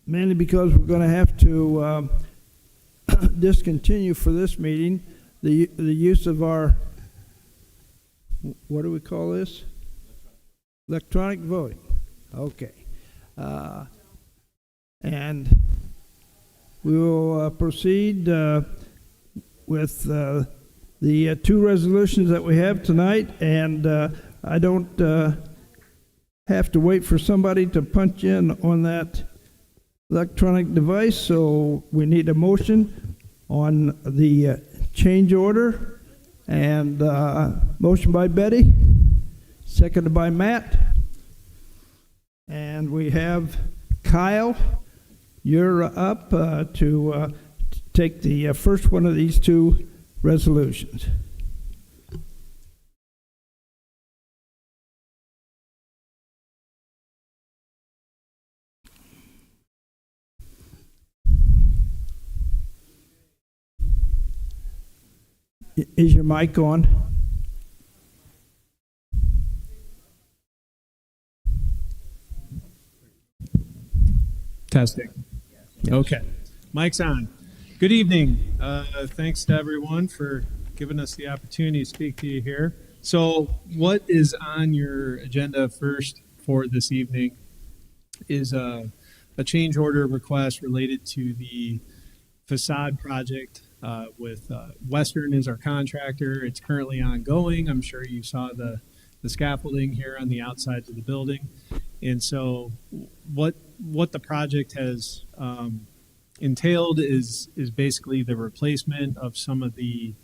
mainly because we're going to have to discontinue for this meeting the use of our, what do we call this? Electronic voting. Okay. And we will proceed with the two resolutions that we have tonight, and I don't have to wait for somebody to punch in on that electronic device, so we need a motion on the change order. And motion by Betty, seconded by Matt. And we have Kyle, you're up to take the first one of these two resolutions. Is your mic on? Testing. Yes. Okay. Mic's on. Good evening. Thanks to everyone for giving us the opportunity to speak to you here. So what is on your agenda first for this evening is a change order request related to the facade project with Western as our contractor. It's currently ongoing. I'm sure you saw the scaffolding here on the outside of the building. And so what the project has entailed is basically the replacement of some of the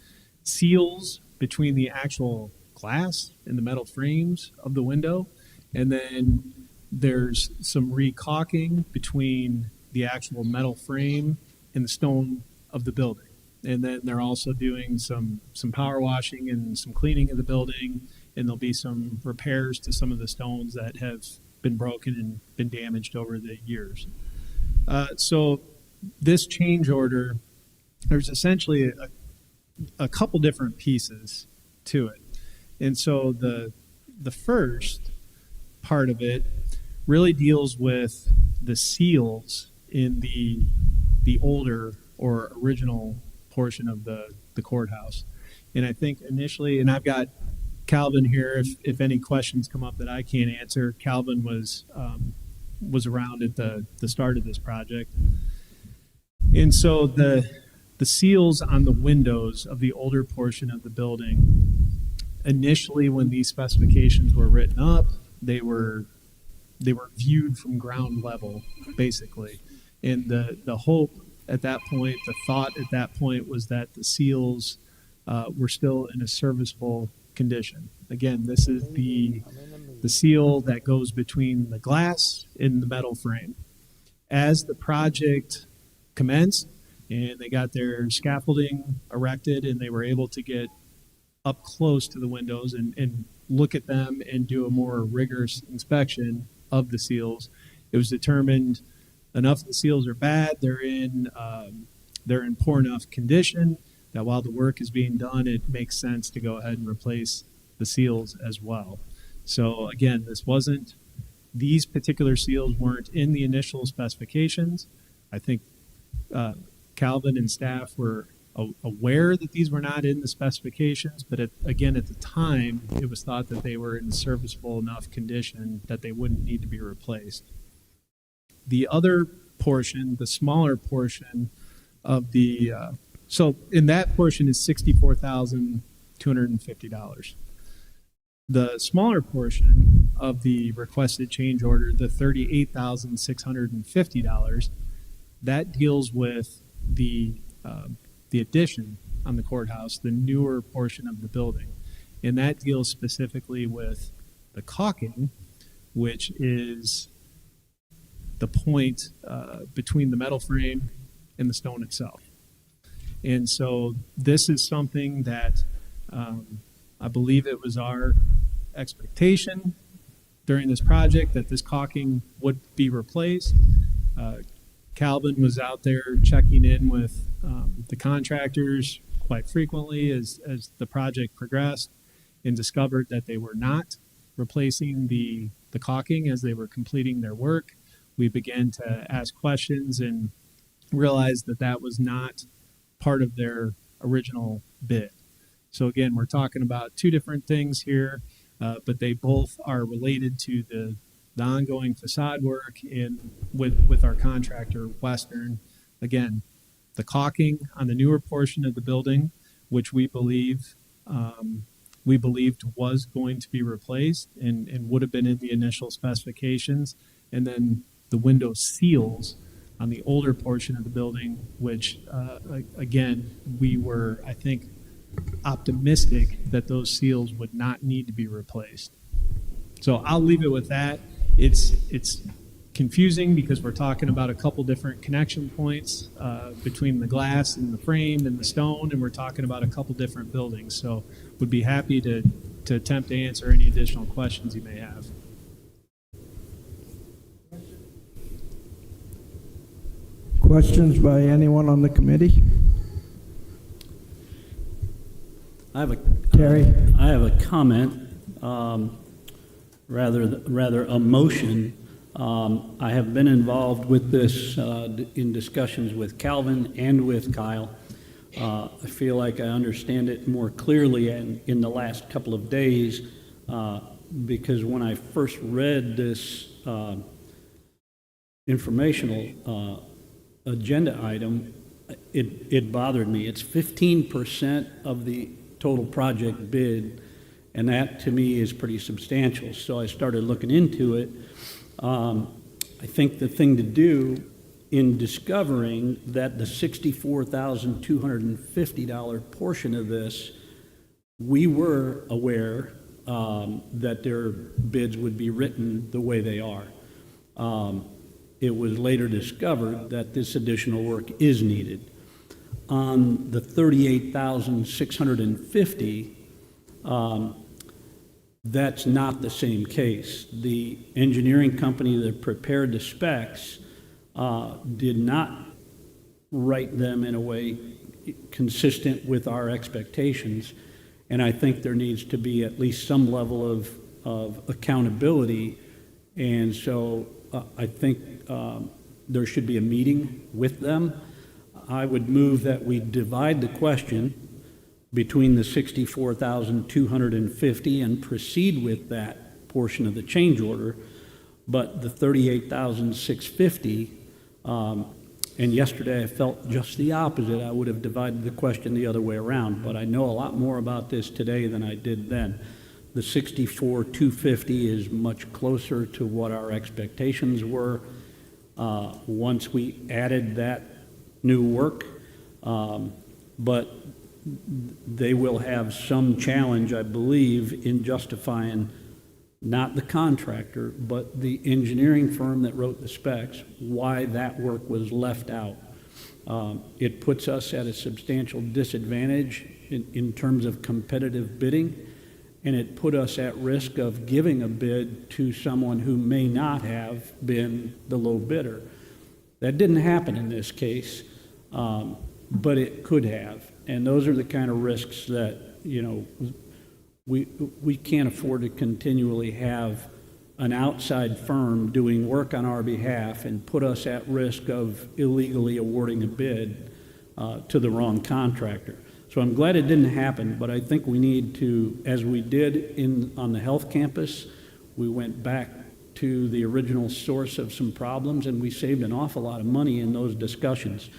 seals between the actual glass and the metal frames of the window. And then there's some recaulking between the actual metal frame and the stone of the building. And then they're also doing some power washing and some cleaning of the building, and there'll be some repairs to some of the stones that have been broken and been damaged over the years. So this change order, there's essentially a couple different pieces to it. And so the first part of it really deals with the seals in the older or original portion of the courthouse. And I think initially, and I've got Calvin here, if any questions come up that I can't answer. Calvin was around at the start of this project. And so the seals on the windows of the older portion of the building, initially when these specifications were written up, they were viewed from ground level, basically. And the hope at that point, the thought at that point was that the seals were still in a serviceable condition. Again, this is the seal that goes between the glass and the metal frame. As the project commenced and they got their scaffolding erected and they were able to get up close to the windows and look at them and do a more rigorous inspection of the seals, it was determined enough of the seals are bad, they're in poor enough condition that while the work is being done, it makes sense to go ahead and replace the seals as well. So again, these particular seals weren't in the initial specifications. I think Calvin and staff were aware that these were not in the specifications, but again, at the time, it was thought that they were in serviceable enough condition that they wouldn't need to be replaced. The other portion, the smaller portion of so in that portion is $64,250. The smaller portion of the requested change order, the $38,650, that deals with the addition on the courthouse, the newer portion of the building. And that deals specifically with the caulking, which is the point between the metal frame and the stone itself. And so this is something that I believe it was our expectation during this project that this caulking would be replaced. Calvin was out there checking in with the contractors quite frequently as the project progressed and discovered that they were not replacing the caulking as they were completing their work. we began to ask questions and realized that that was not part of their original bid. So again, we're talking about two different things here, but they both are related to the ongoing facade work and with our contractor, Western. Again, the caulking on the newer portion of the building, which we believed was going to be replaced and would have been in the initial specifications, and then the window seals on the older portion of the building, which again, we were, I think, optimistic that those seals would not need to be replaced. So I'll leave it with that. It's confusing because we're talking about a couple different connection points between the glass and the frame and the stone, and we're talking about a couple different buildings. So would be happy to attempt to answer any additional questions you may have. Questions by anyone on the committee? I have a Terry? I have a comment, rather a motion. I have been involved with this in discussions with Calvin and with Kyle. I feel like I understand it more clearly in the last couple of days because when I first read this informational agenda item, it bothered me. It's 15% of the total project bid, and that to me is pretty substantial. So I started looking into it. I think the thing to do in discovering that the $64,250 portion of this, we were aware that their bids would be written the way they are. It was later discovered that this additional work is needed. On the $38,650, that's not the same case. The engineering company that prepared the specs did not write them in a way consistent with our expectations, and I think there needs to be at least some level of accountability, and so I think there should be a meeting with them. I would move that we divide the question between the $64,250 and proceed with that portion of the change order, but the $38,650, and yesterday I felt just the opposite. I would have divided the question the other way around, but I know a lot more about this today than I did then. The $64,250 is much closer to what our expectations were once we added that new work, but they will have some challenge, I believe, in justifying not the contractor, but the engineering firm that wrote the specs, why that work was left out. It puts us at a substantial disadvantage in terms of competitive bidding, and it put us at risk of giving a bid to someone who may not have been the low bidder. That didn't happen in this case, but it could have. And those are the kind of risks that, we can't afford to continually have an outside firm doing work on our behalf and put us at risk of illegally awarding a bid to the wrong contractor. So I'm glad it didn't happen, but I think we need to, as we did on the health campus, we went back to the original source of some problems, and we saved an awful lot of money in those discussions.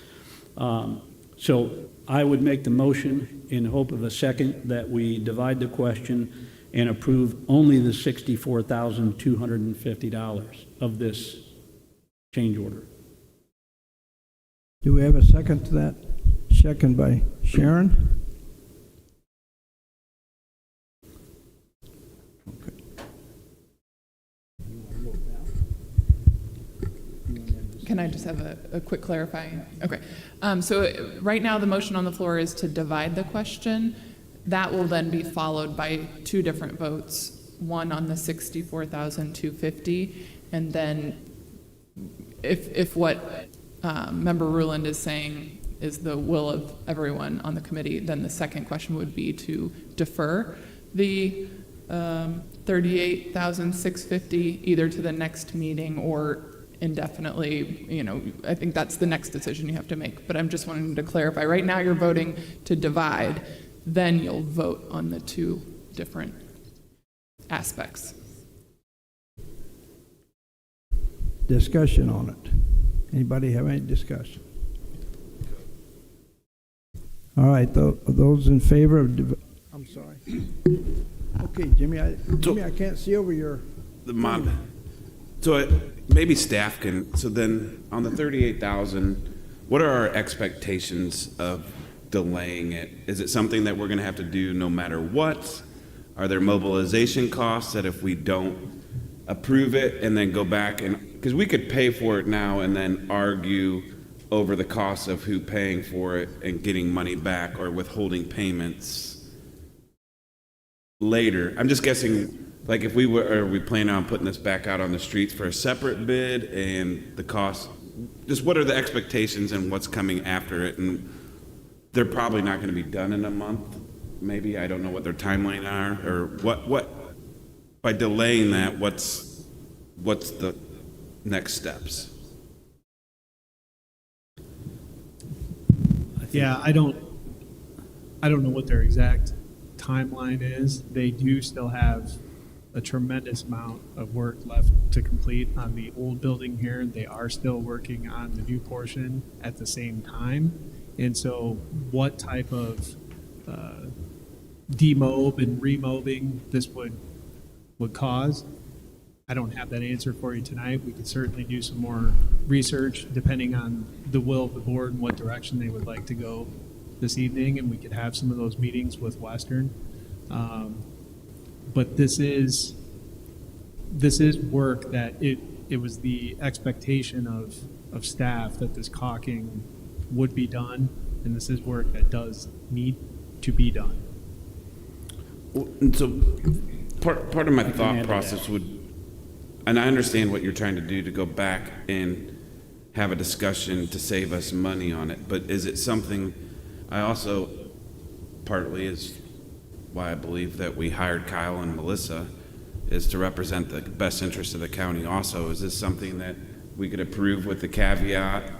So I would make the motion in hope of a second that we divide the question and approve only the $64,250 of this change order. Do we have a second to that? Second by Sharon. Okay. Can I just have a quick clarifying? Okay. So right now the motion on the floor is to divide the question. That will then be followed by two different votes, one on the $64,250, and then if what Member Ruland is saying is the will of everyone on the committee, then the second question would be to defer the $38,650 either to the next meeting or indefinitely, I think that's the next decision you have to make. But I'm just wanting to clarify. Right now you're voting to divide, then you'll vote on the two different aspects. Discussion on it. Anybody have any discussion? All right, those in favor of, I'm sorry. Okay, Jimmy, I can't see over your. So maybe staff can, so then on the 38,000, what are our expectations of delaying it? Is it something that we're gonna have to do no matter what? Are there mobilization costs that if we don't approve it and then go back and, because we could pay for it now and then argue over the cost of who paying for it and getting money back or withholding payments later. I'm just guessing, like if we were, are we planning on putting this back out on the streets for a separate bid and the cost, just what are the expectations and what's coming after it? And they're probably not going to be done in a month, maybe. I don't know what their timeline are, or what by delaying that, what's the next steps? Yeah, I don't know what their exact timeline is. They do still have a tremendous amount of work left to complete on the old building here. They are still working on the new portion at the same time. And so what type of demob and remobbing this would cause, I don't have that answer for you tonight. We could certainly do some more research depending on the will of the board and what direction they would like to go this evening, and we could have some of those meetings with Western. But this is work that it was the expectation of staff that this caulking would be done, and this is work that does need to be done. And so part of my thought process would, and I understand what you're trying to do to go back and have a discussion to save us money on it, but is it something, I also, partly is why I believe that we hired Kyle and Melissa, is to represent the best interest of the county also. Is this something that we could approve with the caveat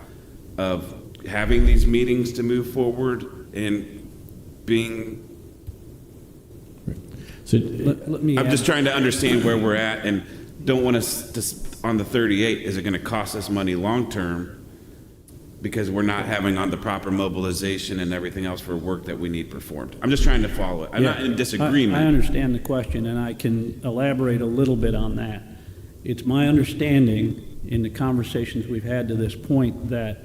of having these meetings to move forward and being, So let me I'm add- just trying to understand where we're at and don't want us to, on the 38, is it going to cost us money long-term because we're not having on the proper mobilization and everything else for work that we need performed? I'm just trying to follow it. I'm not in disagreement. I understand the question, and I can elaborate a little bit on that. It's my understanding in the conversations we've had to this point that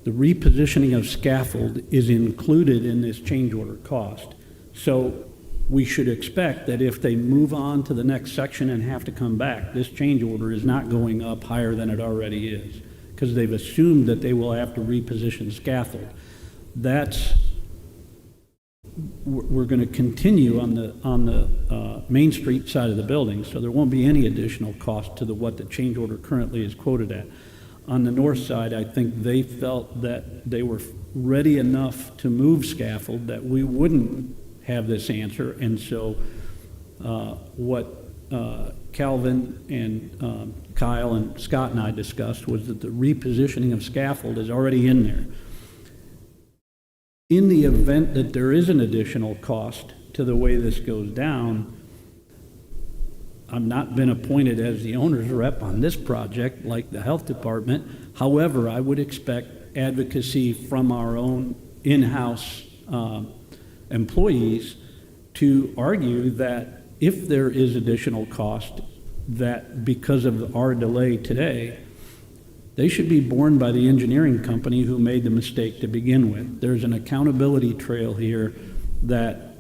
the repositioning of scaffold is included in this change order cost. So we should expect that if they move on to the next section and have to come back, this change order is not going up higher than it already is, because they've assumed that they will have to reposition scaffold. We're going to continue on the Main Street side of the building, so there won't be any additional cost to what the change order currently is quoted at. On the north side, I think they felt that they were ready enough to move scaffold that we wouldn't have this answer, and so what Calvin and Kyle and Scott and I discussed was that the repositioning of scaffold is already in there. In the event that there is an additional cost to the way this goes down, I've not been appointed as the owner's rep on this project like the health department. However, I would expect advocacy from our own in-house employees to argue that if there is additional cost, that because of our delay today, they should be borne by the engineering company who made the mistake to begin with. There's an accountability trail here that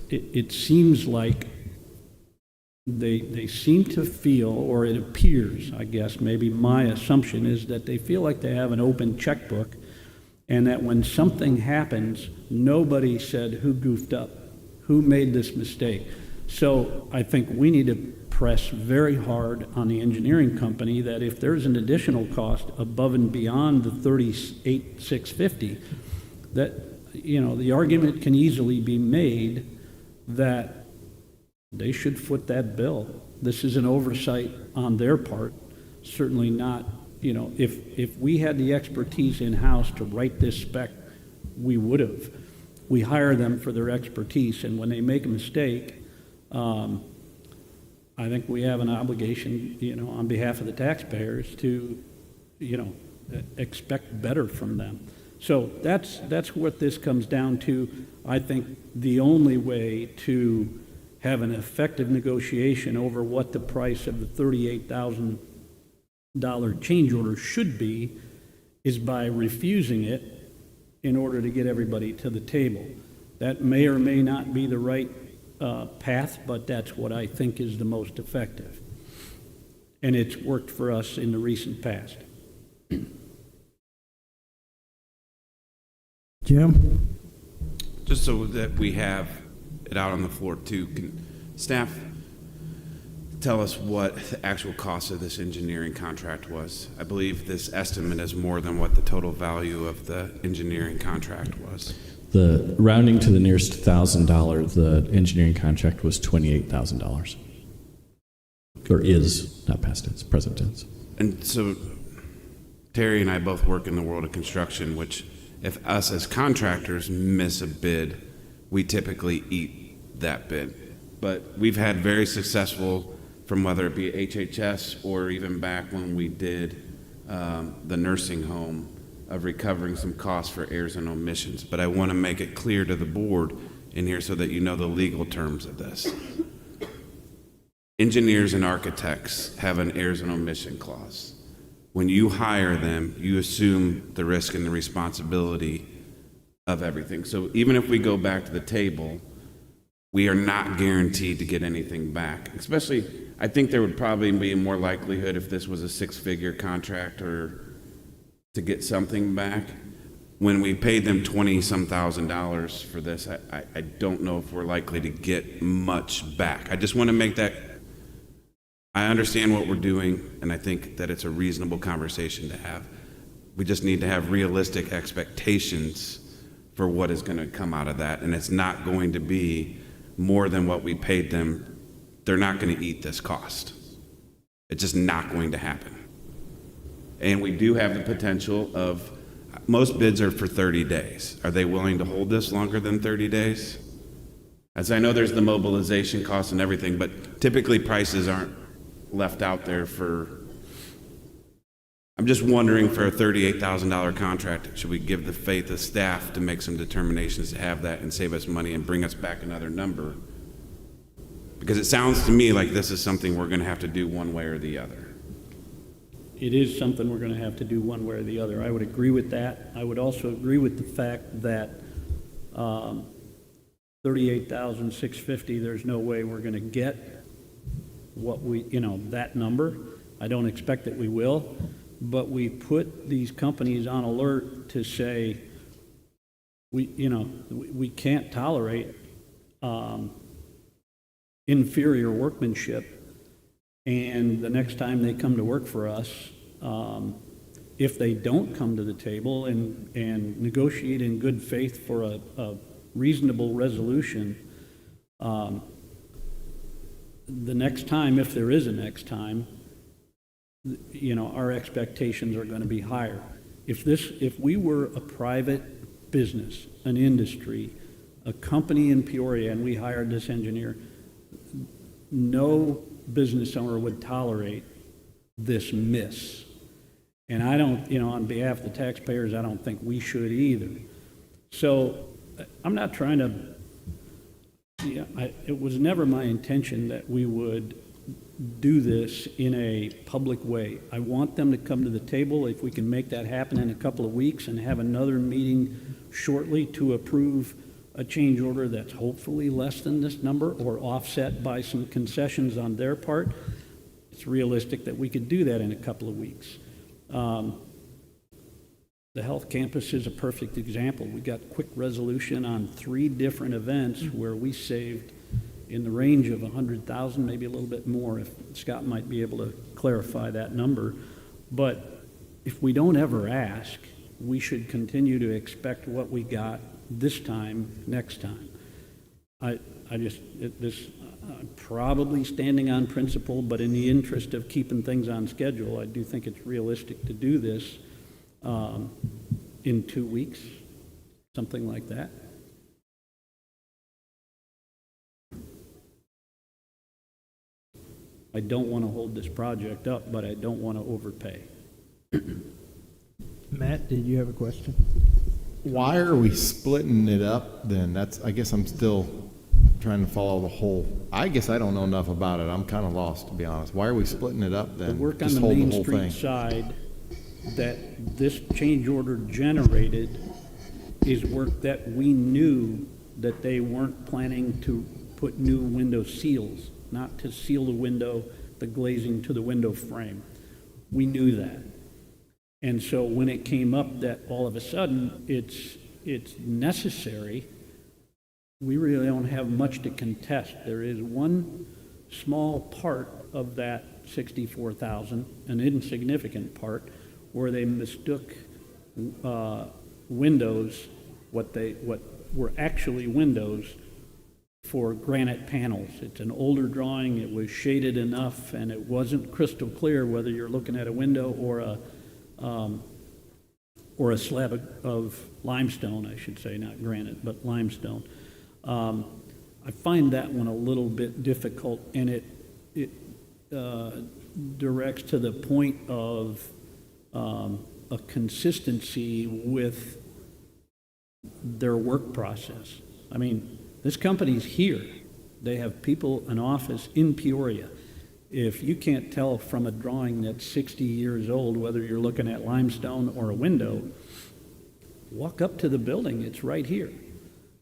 it seems like they seem to feel, or it appears, I guess, maybe my assumption is that they feel like they have an open checkbook, and that when something happens, nobody said who goofed up, who made this mistake. So I think we need to press very hard on the engineering company that if there's an additional cost above and beyond the $38,650, that, the argument can easily be made that they should foot that bill. this is an oversight on their part, certainly not, if we had the expertise in-house to write this spec, we would have. We hire them for their expertise, and when they make a mistake, I think we have an obligation, on behalf of the taxpayers to, expect better from them. So that's what this comes down to. I think the only way to have an effective negotiation over what the price of the $38,000 change order should be is by refusing it in order to get everybody to the table. That may or may not be the right path, but that's what I think is the most effective. And it's worked for us in the recent past. Jim? Just so that we have it out on the floor too, can staff tell us what the actual cost of this engineering contract was? I believe this estimate is more than what the total value of the engineering contract was. The rounding to the nearest $1,000, the engineering contract was $28,000. Or is, not past tense, present tense. And so Terry and I both work in the world of construction, which if us as contractors miss a bid, we typically eat that bid. But we've had very successful, from whether it be HHS or even back when we did the nursing home, of recovering some costs for errors and omissions. But I want to make it clear to the board in here so that you know the legal terms of this. Engineers and architects have an errors and omission clause. When you hire them, you assume the risk and the responsibility of everything. So even if we go back to the table, we are not guaranteed to get anything back. Especially, I think there would probably be more likelihood if this was a six-figure contract or to get something back. When we paid them $20-some thousand for this, I don't know if we're likely to get much back. I just want to make that, I understand what we're doing, and I think that it's a reasonable conversation to have. We just need to have realistic expectations for what is going to come out of that, and it's not going to be more than what we paid them. They're not going to eat this cost. It's just not going to happen. And we do have the potential of, most bids are for 30 days. Are they willing to hold this longer than 30 days? As I know there's the mobilization costs and everything, but typically prices aren't left out there for, I'm just wondering, for a $38,000 contract, should we give the faith of staff to make some determinations to have that and save us money and bring us back another number? Because it sounds to me like this is something we're going to have to do one way or the other. It is something we're going to have to do one way or the other. I would agree with that. I would also agree with the fact that $38,650, there's no way we're going to get what we, that number. I don't expect that we will, but we put these companies on alert to say, we can't tolerate inferior workmanship. And the next time they come to work for us, if they don't come to the table and negotiate in good faith for a reasonable resolution, the next time, if there is a next time, our expectations are going to be higher. If we were a private business, an industry, a company in Peoria, and we hired this engineer, no business owner would tolerate this miss. And I don't, on behalf of the taxpayers, I don't think we should either. So I'm not trying to, it was never my intention that we would do this in a public way. I want them to come to the table. If we can make that happen in a couple of weeks and have another meeting shortly to approve a change order that's hopefully less than this number or offset by some concessions on their part, it's realistic that we could do that in a couple of weeks. The health campus is a perfect example. We got quick resolution on 3 different events where we saved in the range of 100,000, maybe a little bit more, if Scott might be able to clarify that number. But if we don't ever ask, we should continue to expect what we got this time, next time. probably standing on principle, but in the interest of keeping things on schedule, I do think it's realistic to do this in 2 weeks, something like that. I don't want to hold this project up, but I don't want to overpay. Matt, did you have a question? Why are we splitting it up then? That's, I guess I'm still trying to follow the whole, I guess I don't know enough about it. I'm kind of lost, to be honest. Why are we splitting it up then? The work on Just the hold Main whole Street thing. side that this change order generated is work that we knew that they weren't planning to put new window seals, not to seal the window, the glazing to the window frame. We knew that. And so when it came up that all of a sudden it's necessary, we really don't have much to contest. There is one small part of that 64,000, an insignificant part, where they mistook windows, what were actually windows, for granite panels. It's an older drawing, it was shaded enough, and it wasn't crystal clear whether you're looking at a window or a slab of limestone, I should say, not granite, but limestone. I find that one a little bit difficult, and it directs to the point of a consistency with their work process. I mean, this company's here. They have people, an office in Peoria. If you can't tell from a drawing that's 60 years old whether you're looking at limestone or a window, walk up to the building, it's right here.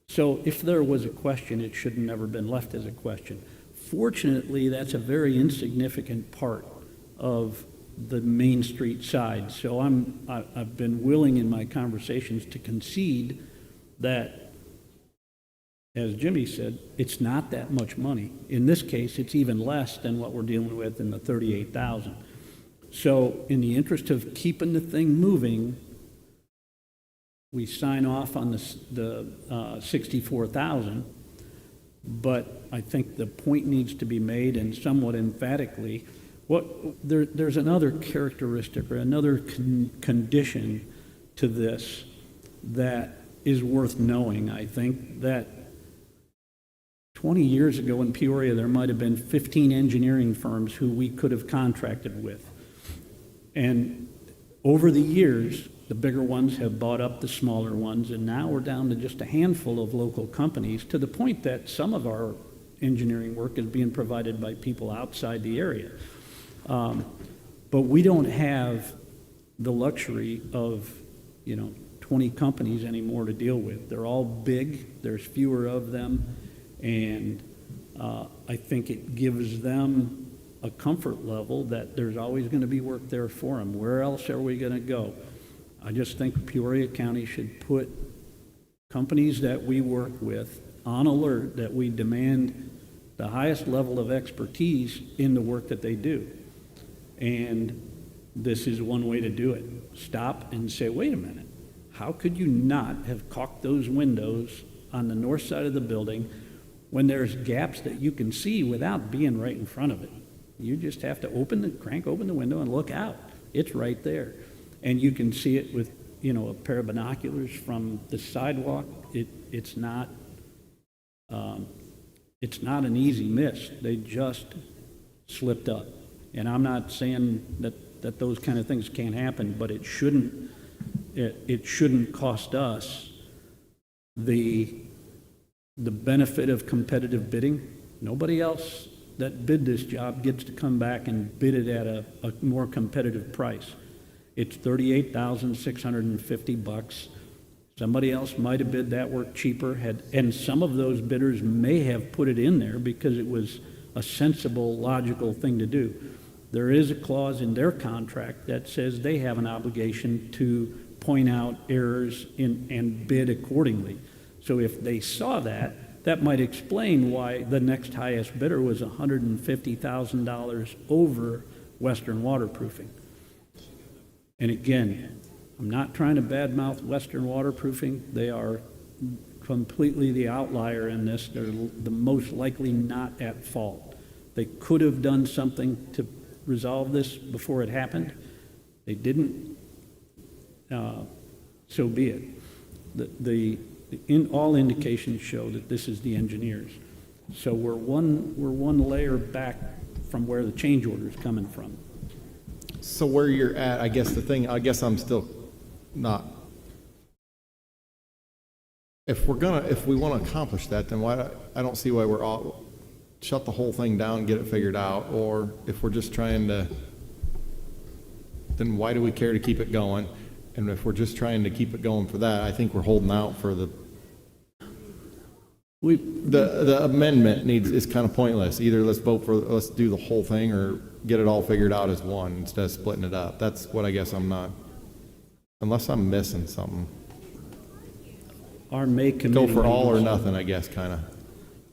So if there was a question, it should have never been left as a question. Fortunately, that's a very insignificant part of the Main Street side. So I've been willing in my conversations to concede that, as Jimmy said, it's not that much money. In this case, it's even less than what we're dealing with in the 38,000. So in the interest of keeping the thing moving, we sign off on the 64,000, but I think the point needs to be made, and somewhat emphatically, there's another characteristic or another condition to this that is worth knowing. I think that 20 years ago in Peoria, there might have been 15 engineering firms who we could have contracted with. And over the years, the bigger ones have bought up the smaller ones, and now we're down to just a handful of local companies, to the point that some of our engineering work is being provided by people outside the area. But we don't have the luxury of, 20 companies anymore to deal with. They're all big, there's fewer of them, and I think it gives them a comfort level that there's always going to be work there for them. Where else are we going to go? I just think Peoria County should put companies that we work with on alert that we demand the highest level of expertise in the work that they do. And this is one way to do it. Stop and say, wait a minute, how could you not have caulked those windows on the north side of the building when there's gaps that you can see without being right in front of it? You just have to crank open the window and look out. It's right there. And you can see it with, a pair of binoculars from the sidewalk. It's not an easy miss. They just slipped up. And I'm not saying that those kind of things can't happen, but it shouldn't cost us the benefit of competitive bidding. Nobody else that bid this job gets to come back and bid it at a more competitive price. It's $38,650. Somebody else might have bid that work cheaper, and some of those bidders may have put it in there because it was a sensible, logical thing to do. There is a clause in their contract that says they have an obligation to point out errors and bid accordingly. So if they saw that, that might explain why the next highest bidder was $150,000 over Western Waterproofing. And again, I'm not trying to badmouth Western Waterproofing. They are completely the outlier in this. They're the most likely not at fault. They could have done something to resolve this before it happened. They didn't. So be it. All indications show that this is the engineers. So we're one layer back from where the change order is coming from. So where you're at, I guess I'm still not. If we want to accomplish that, then I don't see why we're all shut the whole thing down, get it figured out, or if we're just trying to, then why do we care to keep it going? And if we're just trying to keep it going for that, I think we're holding out for the amendment is kind of pointless. Either let's do the whole thing or get it all figured out as one instead of splitting it up. That's what I guess I'm not, unless I'm missing something. Our May committee. Go for all or nothing, I guess, kind of.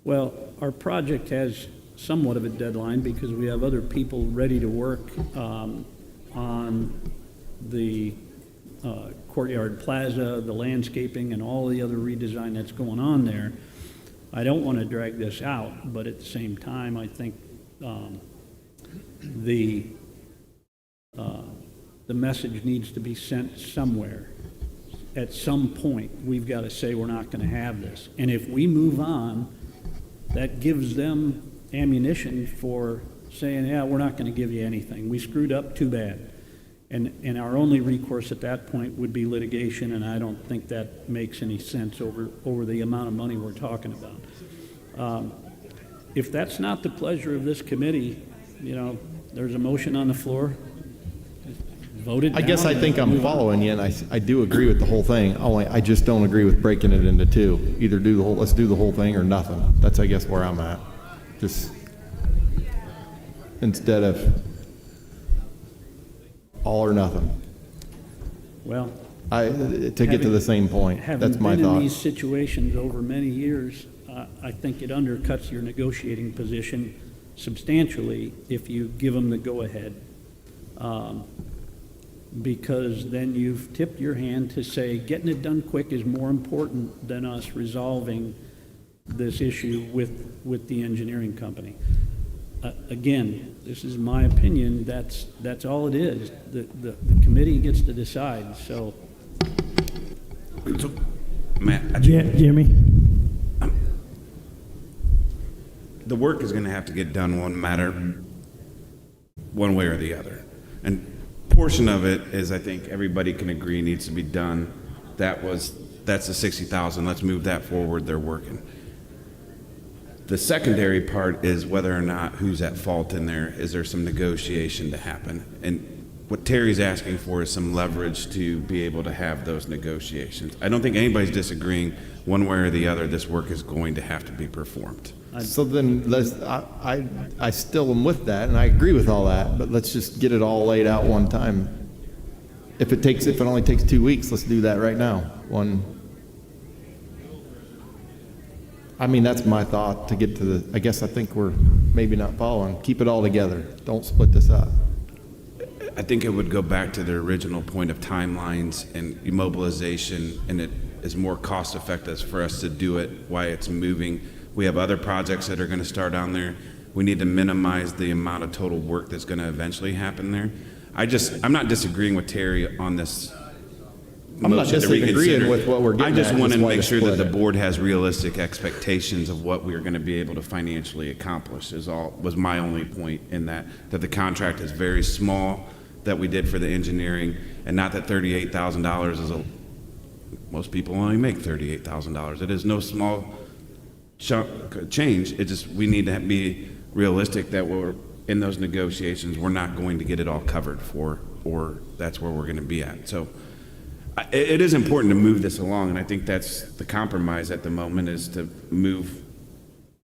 Well, our project has somewhat of a deadline because we have other people ready to work on the courtyard plaza, the landscaping, and all the other redesign that's going on there. I don't want to drag this out, but at the same time, I think the message needs to be sent somewhere. At some point, we've got to say we're not going to have this. And if we move on, that gives them ammunition for saying, yeah, we're not going to give you anything. We screwed up, too bad. And our only recourse at that point would be litigation, and I don't think that makes any sense over the amount of money we're talking about. If that's not the pleasure of this committee, there's a motion on the floor. Vote it down. I guess I think I'm following you, and I do agree with the whole thing. Only I just don't agree with breaking it into two. Either let's do the whole thing or nothing. That's, I guess, where I'm at. Just instead of all or nothing. Well, to get to the same point. That's my having been in thought. these situations over many years, I think it undercuts your negotiating position substantially if you give them the go-ahead. Because then you've tipped your hand to say getting it done quick is more important than us resolving this issue with the engineering company. Again, this is my opinion. That's all it is. The committee gets to decide. So, Matt, Jimmy? the work is going to have to get done one way or the other. And portion of it is, I think everybody can agree, needs to be done. That's the 60,000. Let's move that forward. They're working. The secondary part is whether or not who's at fault in there. Is there some negotiation to happen? And what Terry's asking for is some leverage to be able to have those negotiations. I don't think anybody's disagreeing one way or the other. This work is going to have to be performed. So then I still am with that, and I agree with all that, but let's just get it all laid out one time. If it only takes 2 weeks, let's do that right now. That's my thought to get to I guess I think we're maybe not following. Keep it all together. Don't split this up. I think it would go back to the original point of timelines and immobilization, and it is more cost effective for us to do it while it's moving. We have other projects that are going to start on there. We need to minimize the amount of total work that's going to eventually happen there. I'm not disagreeing with Terry on this. I'm not disagreeing with what we're getting I just at, want to just why make to sure that split the it. board has realistic expectations of what we're going to be able to financially accomplish. Was my only point in that the contract is very small that we did for the engineering, and not that $38,000 is most people only make $38,000. It is no small change. It just, we need to be realistic that we're in those negotiations. We're not going to get it all covered for, or that's where we're going to be at. So it is important to move this along, and I think that's the compromise at the moment, is to move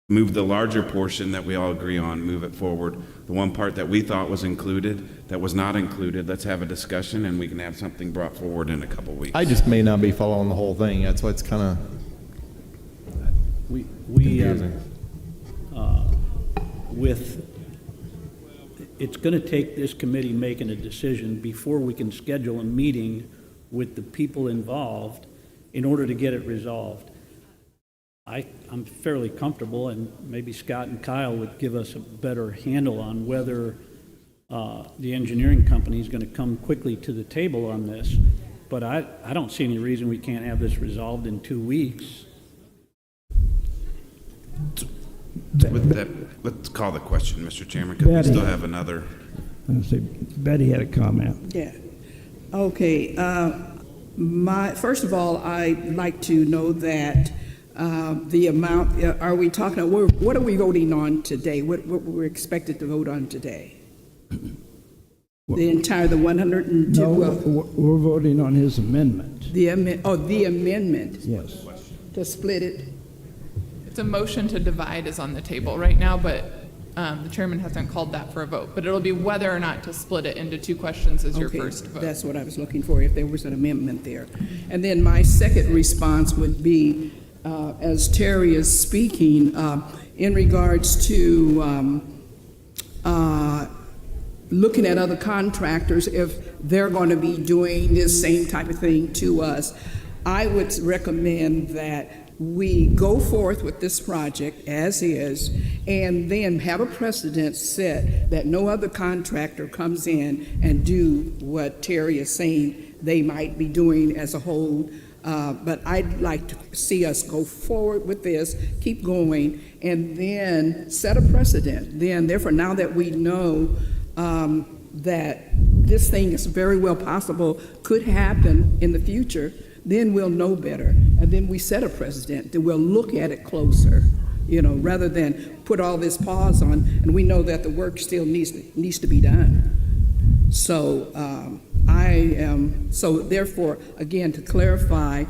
the larger portion that we all agree on, move it forward. The one part that we thought was included, that was not included, let's have a discussion, and we can have something brought forward in a couple weeks. I just may not be following the whole thing. That's why it's kind of confusing. It's going to take this committee making a decision before we can schedule a meeting with the people involved in order to get it resolved. I'm fairly comfortable, and maybe Scott and Kyle would give us a better handle on whether the engineering company is going to come quickly to the table on this. But I don't see any reason we can't have this resolved in 2 weeks. With that, let's call the question, Mr. Chairman, because we Betty. still have another. I'm gonna say Betty had a comment. Yeah. Okay. First of all, I'd like to know that the amount, are we talking, what are we voting on today? What we're expected to vote on today? The 102? No, we're voting on his amendment. The amendment Yes. to split it. It's a motion to divide is on the table right now, but the chairman hasn't called that for a vote. But it'll be whether or not to split it into 2 questions as your Okay, first vote. that's what I was looking for, if there was an amendment there. And then my second response would be, as Terry is speaking, in regards to looking at other contractors, if they're going to be doing this same type of thing to us, I would recommend that we go forth with this project as is, and then have a precedent set that no other contractor comes in and do what Terry is saying they might be doing as a whole. But I'd like to see us go forward with this, keep going, and then set a precedent. Then, therefore, now that we know that this thing is very well possible, could happen in the future, then we'll know better. And then we set a precedent that we'll look at it closer, rather than put all this pause on, and we know that the work still needs to be done. So so therefore, again, to clarify,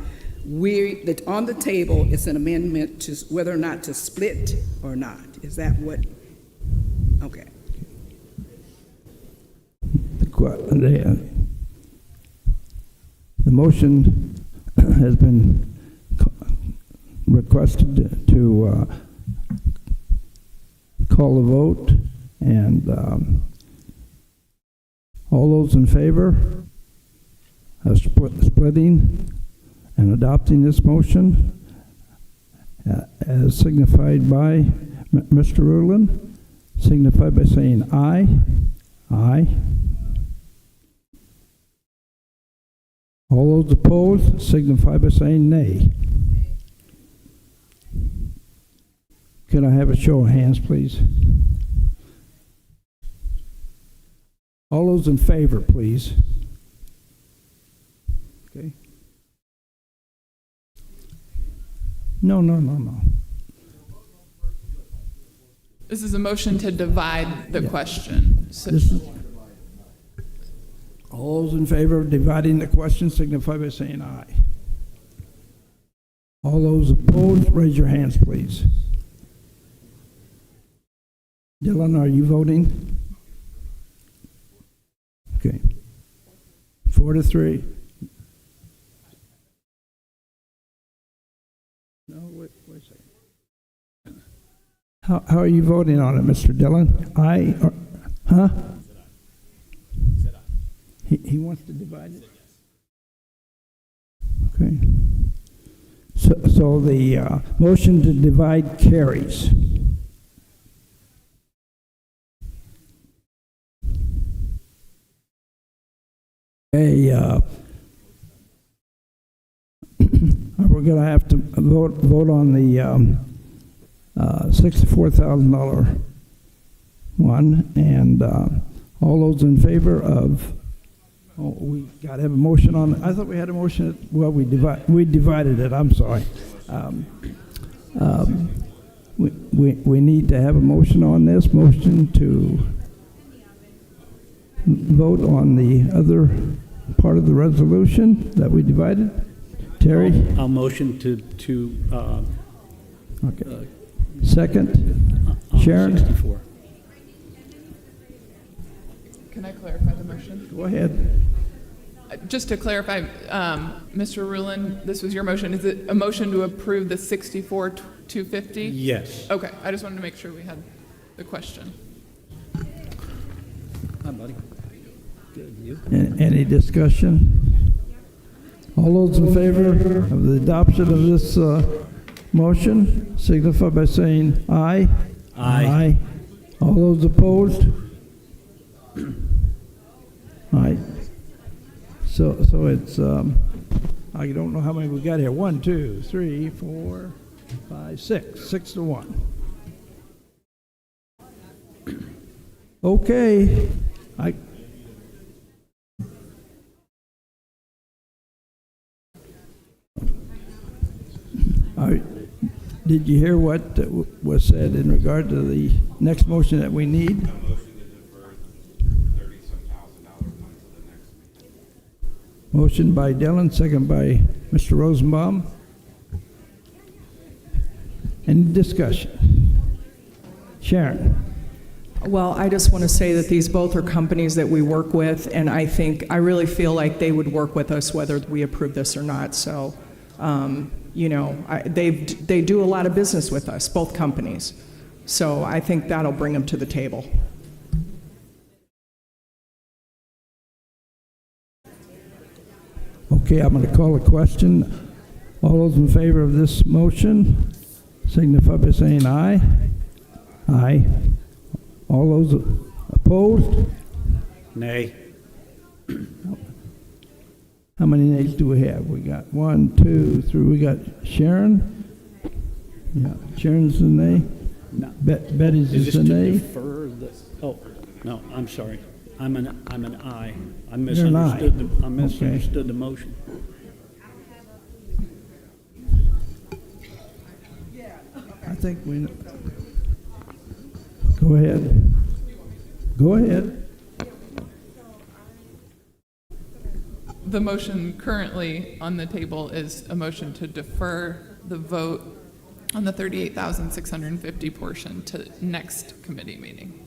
that on the table is an amendment to whether or not to split or not. Is that what? Okay. The motion has been requested to call a vote, and all those in favor of splitting and adopting this motion, as signified by Mr. Rulin, signify by saying aye. Aye. All those opposed signify by saying nay. Can I have a show of hands, please? All those in favor, please. Okay. No. This is a motion to divide the question. So, All those in favor of dividing the question signify by saying aye. All those opposed, raise your hands, please. Dylan, are you voting? Okay. 4-3. No, wait a second. How are you voting on it, Mr. Dillon? Aye or, huh? He wants to divide it? Okay. So the motion to divide carries. We're going to have to vote on the $64,000 one, and all those in favor of. Oh, we got to have a motion on. I thought we had a motion. Well, we divided it. I'm sorry. We need to have a motion on this. Motion to vote on the other part of the resolution that we divided. Terry? I'll motion to Okay. Second? Sharon? 64. can I clarify the motion? Go ahead. Just to clarify, Mr. Rulin, this was your motion. Is it a motion to approve the 64,250? Yes. Okay, I just wanted to make sure we had the question. Hi, buddy. Good. You? Any discussion? All those in favor of the adoption of this motion signify by saying aye. Aye. All those opposed? Aye. So it's, I don't know how many we got here. 1, 2, 3, 4, 5, 6. 6 to 1. Okay. Did you hear what was said in regard to the next motion that we need? Motion by Dillon, second by Mr. Rosenbaum. Any discussion? Sharon? Well, I just want to say that these both are companies that we work with, and I really feel like they would work with us whether we approve this or not. So, they do a lot of business with us, both companies. So I think that'll bring them to the table. Okay, I'm going to call a question. All those in favor of this motion signify by saying aye. Aye. All those opposed? Nay. How many nays do we have? We got 1, 2, 3. We got Sharon. Yeah, Sharon's a nay. No. Betty's Is this a to nay. defer the, oh, no, I'm sorry. I'm an aye. I You're an aye. misunderstood the motion. I think we. Go ahead. Go ahead. The motion currently on the table is a motion to defer the vote on the 38,650 portion to next committee meeting.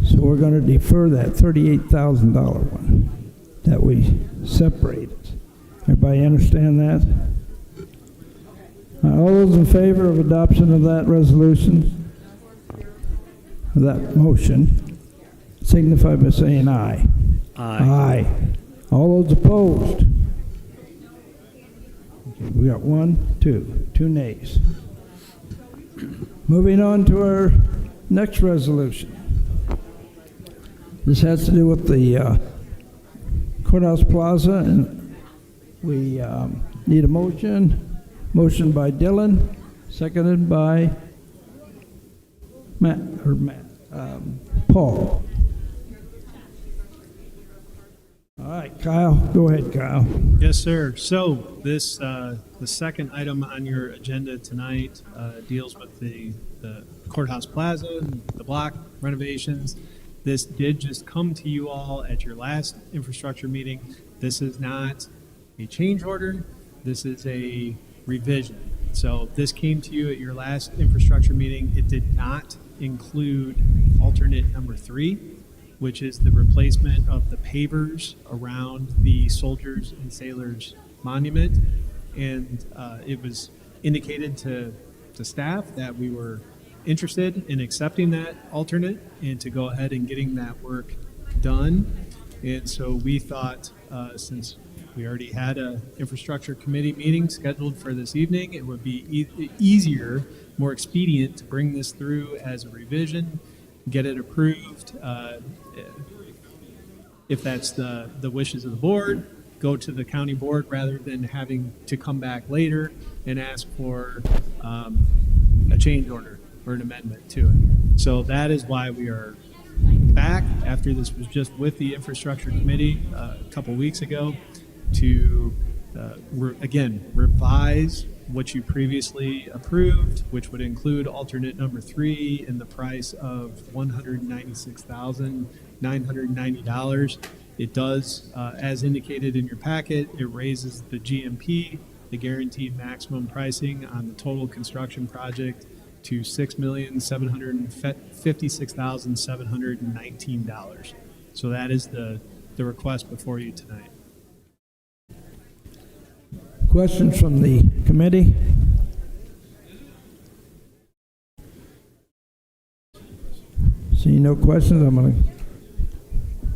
So we're going to defer that $38,000 one that we separated. Everybody understand that? All those in favor of adoption of that resolution, of that motion, signify by saying aye. Aye. Aye. All those opposed? Okay, we got 1, 2 nays. Moving on to our next resolution. This has to do with the Courthouse Plaza, and we need a motion. Motion by Dillon, seconded by Paul. All right, Kyle, go ahead, Kyle. Yes, sir. So this, the second item on your agenda tonight deals with the Courthouse Plaza, the block renovations. This did just come to you all at your last infrastructure meeting. This is not a change order. This is a revision. So this came to you at your last infrastructure meeting. It did not include alternate number 3, which is the replacement of the pavers around the Soldiers and Sailors Monument. And it was indicated to staff that we were interested in accepting that alternate and to go ahead and getting that work done. And so we thought, since we already had a infrastructure committee meeting scheduled for this evening, it would be easier, more expedient to bring this through as a revision, get it approved. If that's the wishes of the board, go to the county board rather than having to come back later and ask for a change order or an amendment to it. So that is why we are back after this was just with the infrastructure committee a couple weeks ago to again revise what you previously approved, which would include alternate number 3 in the price of $196,990. It does, as indicated in your packet, it raises the GMP, the guaranteed maximum pricing on the total construction project, to $6,756,719. So that is the request before you tonight. Questions from the committee? Seeing no questions, I'm going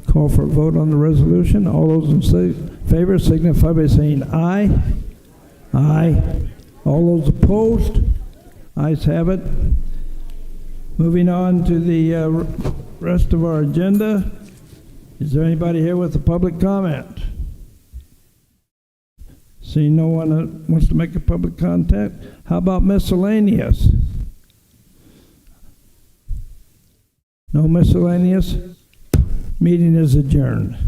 to Call for a vote on the resolution. All those in favor signify by saying aye. Aye. All those opposed? Ayes have it. Moving on to the rest of our agenda. Is there anybody here with a public comment? Seeing no one that wants to make a public contact, how about miscellaneous? No miscellaneous? Meeting is adjourned.